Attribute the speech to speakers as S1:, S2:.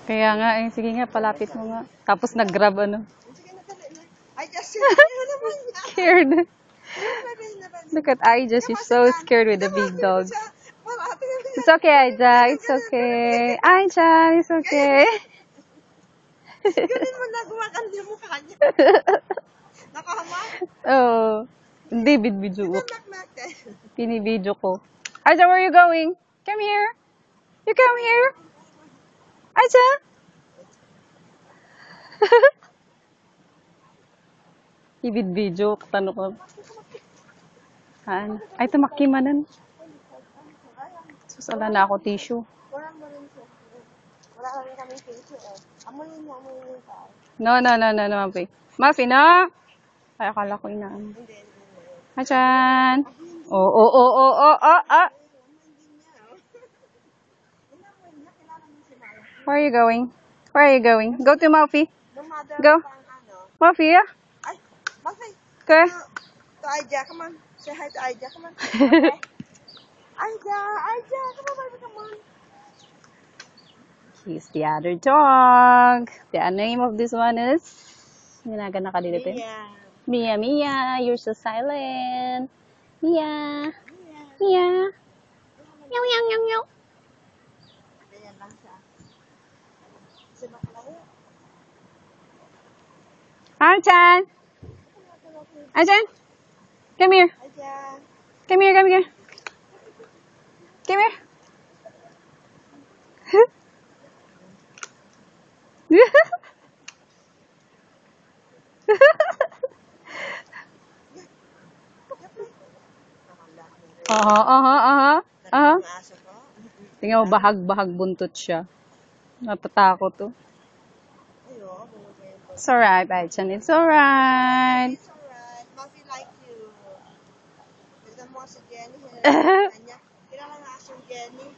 S1: Kaya nga eh. Sige nga, palapit mo nga. Tapos nag-grab ano.
S2: Sige na, dali na. Ay, just naman niya.
S1: Scared. Look at Aija. She's so scared with the big dogs. It's okay, Aija. It's okay. Aija, it's okay.
S2: Ganun mo na, gumakan yung mukha niya. Nakahama?
S1: Oh. Hindi, bidbidyo ko.
S2: Knock-knock eh.
S1: Pinibidyo ko. Aija, where are you going? Come here. You come here. Aija. Ibidbidyo. Tanong ko. Ay, tumakimanan. Susala na ako tissue.
S2: Wala mo rin siya. Wala kami kami tissue eh. Amuyin niya tayo.
S1: No, Mafi. Mafi, na! Ay, akala ko inaan.
S2: Hindi.
S1: Achan! Oh. Where are you going? Where are you going? Go to Mafi. Go. Mafi, yeah?
S2: Ay, bakit?
S1: Okay.
S2: To Aija, come on. Say hi to Aija, come on. Okay. Aija, come on.
S1: He's the other dog. The name of this one is... Ginagana ka dito.
S2: Yeah.
S1: Mia, you're so silent. Mia. Meow.
S2: Ayan lang siya.
S1: Achan! Achan! Come here.
S2: Aija.
S1: Come here. Come here. Aha.
S2: Ang aso ko.
S1: Tingnan mo, bahag-bahag buntot siya. Natatakot to.
S2: Ayo, bumagay yung
S1: It's alright, Aichan. It's alright.
S2: It's alright. Muffy like you. Tignan mo si Jenny. Kanya. Kilala nga si Jenny.